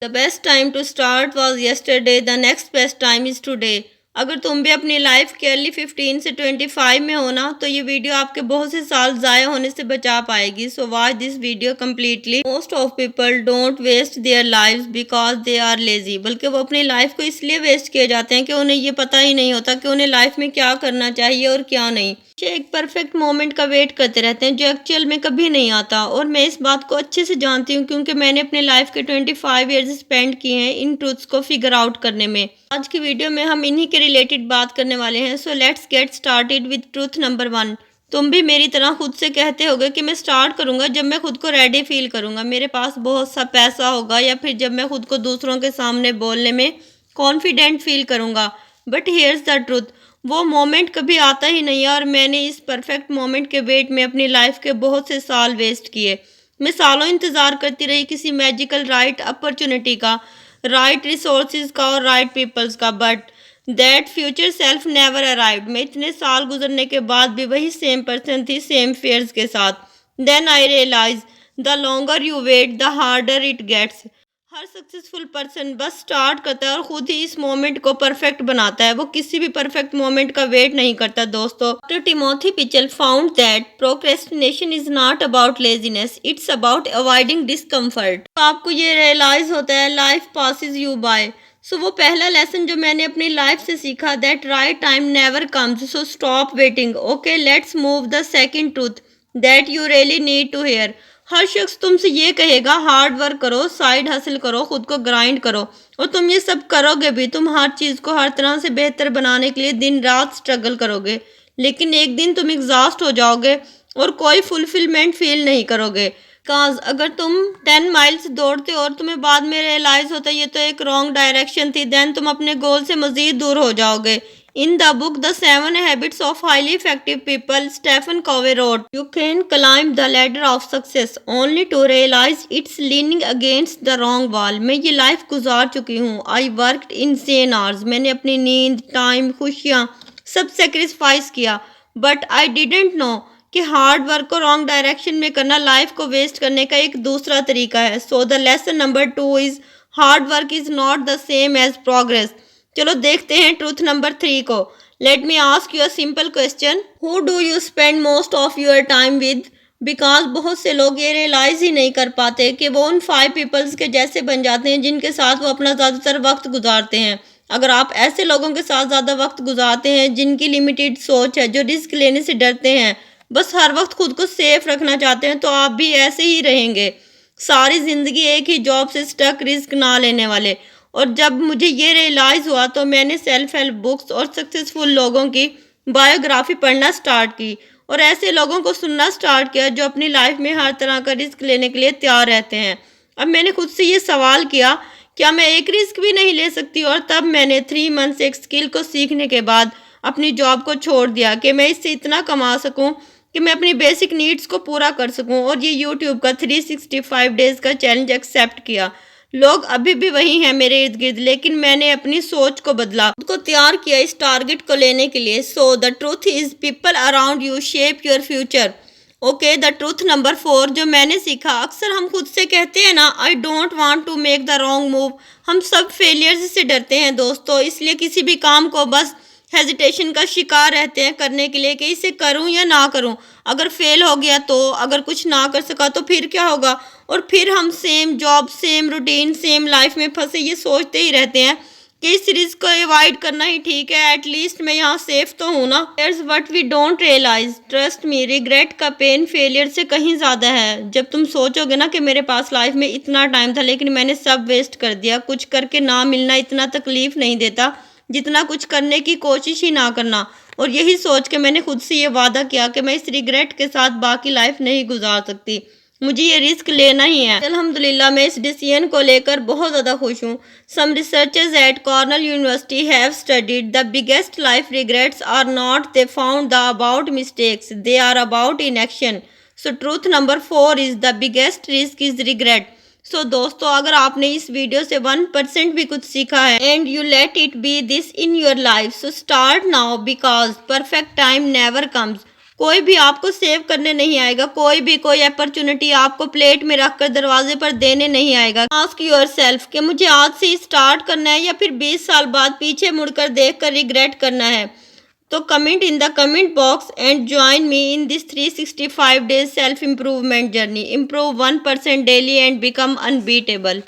The best time to start was yesterday, the next best time is today. अगर तुम भी अपनी life के अर्ली 15 से 25 में हो ना, तो ये वीडियो आपके बहुत से साल ज़ाया होने से बचा पाएगी। So watch this video completely. Most of people don't waste their lives because they are lazy. बल्कि वो अपनी लाइफ को इसलिए वेस्ट किए जाते हैं कि उन्हें ये पता ही नहीं होता कि उन्हें लाइफ में क्या करना चाहिए और क्या नहीं। एक परफेक्ट मोमेंट का वेट करते रहते हैं जो एक्चुअल में कभी नहीं आता। और मैं इस बात को अच्छे से जानती हूँ क्योंकि मैंने अपने लाइफ के 25 ईयर्स स्पेंड किए हैं इन ट्रूथ्स को फिगर आउट करने में। आज की वीडियो में हम इन्हीं के रिलेटेड बात करने वाले हैं। So let's get started with truth number 1। तुम भी मेरी तरह खुद से कहते होगे कि मैं स्टार्ट करूंगा जब मैं खुद को रेडी फील करूंगा, मेरे पास बहुत सा पैसा होगा, या फिर जब मैं खुद को दूसरों के सामने बोलने में कॉन्फिडेंट फील करूंगा। बट हियर्स द ट्रूथ, वो मोमेंट कभी आता ही नहीं है और मैंने इस परफेक्ट मोमेंट के वेट में अपनी लाइफ के बहुत से साल वेस्ट किए। मैं सालों इंतज़ार करती रही किसी मैजिकल राइट अपॉर्चुनिटी का, राइट रिसोर्सेज का और राइट पीपल्स का, but that future self never arrived. मैं इतने साल गुजरने के बाद भी वही सेम पर्सन थी, सेम फेयर्स के साथ। Then I realize the longer you wait the harder it gets. हर सक्सेसफुल पर्सन बस स्टार्ट करता है और खुद ही इस मोमेंट को परफेक्ट बनाता है। वो किसी भी परफेक्ट मोमेंट का वेट नहीं करता दोस्तों। Doctor Timothy Pychyl found that procrastination is not about laziness, it's about avoiding discomfort. तो आपको ये रियलाइज होता है life passes you by. So वो पहला लेसन जो मैंने अपनी लाइफ से सीखा, that right time never comes, so stop waiting. Okay, let's move the second truth that you really need to hear. हर शख्स तुमसे ये कहेगा हार्ड वर्क करो, साइड हासिल करो, खुद को ग्राइंड करो, और तुम ये सब करोगे भी। तुम हर चीज़ को हर तरह से बेहतर बनाने के लिए दिन रात स्ट्रगल करोगे, लेकिन एक दिन तुम एग्जॉस्ट हो जाओगे और कोई फुलफिलमेंट फील नहीं करोगे। काज अगर तुम 10 माइल्स दौड़ते हो और तुम्हें बाद में रियलाइज होता है ये तो एक रॉन्ग डायरेक्शन थी, देन तुम अपने गोल से मजीद दूर हो जाओगे। In the book The 7 Habits of Highly Effective People, Stephen Covey wrote, "You can climb the ladder of success only to realize it's leaning against the wrong wall." मैं ये life गुजार चुकी हूँ। I worked insane hours. मैंने अपनी नींद, time, खुशियाँ सब सेक्रीफाइस किया। But I didn't know कि हार्ड वर्क को रॉन्ग डायरेक्शन में करना लाइफ को वेस्ट करने का एक दूसरा तरीका है। So the lesson number 2 is hard work is not the same as progress. चलो देखते हैं ट्रूथ नंबर 3 को। Let me ask you a simple question, who do you spend most of your time with? Because बहुत से लोग ये realise ही नहीं कर पाते कि वो उन 5 पीपल्स के जैसे बन जाते हैं जिनके साथ वो अपना ज़्यादातर वक्त गुजारते हैं। अगर आप ऐसे लोगों के साथ ज़्यादा वक्त गुजारते हैं जिनकी लिमिटेड सोच है, जो रिस्क लेने से डरते हैं, बस हर वक्त खुद को सेफ रखना चाहते हैं, तो आप भी ऐसे ही रहेंगे सारी ज़िंदगी एक ही जॉब से स्टक, रिस्क ना लेने वाले। और जब मुझे ये रियलाइज़ हुआ तो मैंने सेल्फ हेल्प बुक्स और सक्सेसफुल लोगों की बायोग्राफी पढ़ना स्टार्ट की और ऐसे लोगों को सुनना स्टार्ट किया जो अपनी लाइफ में हर तरह का रिस्क लेने के लिए तैयार रहते हैं। अब मैंने खुद से ये सवाल किया, क्या मैं एक रिस्क भी नहीं ले सकती? और तब मैंने 3 मंथ से एक स्किल को सीखने के बाद अपनी जॉब को छोड़ दिया कि मैं इससे इतना कमा सकूं कि मैं अपनी बेसिक नीड्स को पूरा कर सकूं, और ये यूट्यूब का 365 डेज़ का चैलेंज एक्सेप्ट किया। लोग अभी भी वही हैं मेरे इर्द गिर्द, लेकिन मैंने अपनी सोच को बदला, खुद को तैयार किया इस टारगेट को लेने के लिए। So the truth is people around U shape your future. Okay, the truth number 4 जो मैंने सीखा, अक्सर हम खुद से कहते हैं ना, I don't want to make the wrong move. हम सब फेलियर्स से डरते हैं दोस्तों, इसलिए किसी भी काम को बस हेजिटेशन का शिकार रहते हैं करने के लिए कि इसे करूं या ना करूं। अगर फेल हो गया तो, अगर कुछ ना कर सका तो फिर क्या होगा? और फिर हम same job, same routine, same life में फंसे ये सोचते ही रहते हैं कि इस रिस्क को अवॉइड करना ही ठीक है, एटलीस्ट मैं यहाँ सेफ तो हूँ ना। Here's what we don't realize, trust me, regret का पेन फेलियर से कहीं ज़्यादा है। जब तुम सोचोगे ना कि मेरे पास लाइफ में इतना टाइम था लेकिन मैंने सब वेस्ट कर दिया, कुछ करके ना मिलना इतना तकलीफ नहीं देता जितना कुछ करने की कोशिश ही ना करना। और यही सोच के मैंने खुद से ये वादा किया कि मैं इस रिग्रेट के साथ बाकी लाइफ नहीं गुजार सकती, मुझे ये रिस्क लेना ही है। अल्हम्दुलिल्लाह मैं इस डिसीजन को लेकर बहुत ज़्यादा खुश हूँ। Some researchers at Cornell University have studied the biggest life regrets are not they found the about mistakes, they are about inaction. So truth number 4 is the biggest risk is regret. So दोस्तों, अगर आपने इस video से 1% भी कुछ सीखा है, and you let it be this in your life, so start now because perfect time never comes. कोई भी आपको सेव करने नहीं आएगा, कोई अपॉर्चुनिटी आपको प्लेट में रखकर दरवाजे पर देने नहीं आएगा। आस्क योरसेल्फ कि मुझे आज से स्टार्ट करना है या फिर 20 साल बाद पीछे मुड़कर देखकर रिग्रेट करना है। तो comment in the comment box and join me in this 365 days self improvement journey. Improve 1% daily and become unbeatable.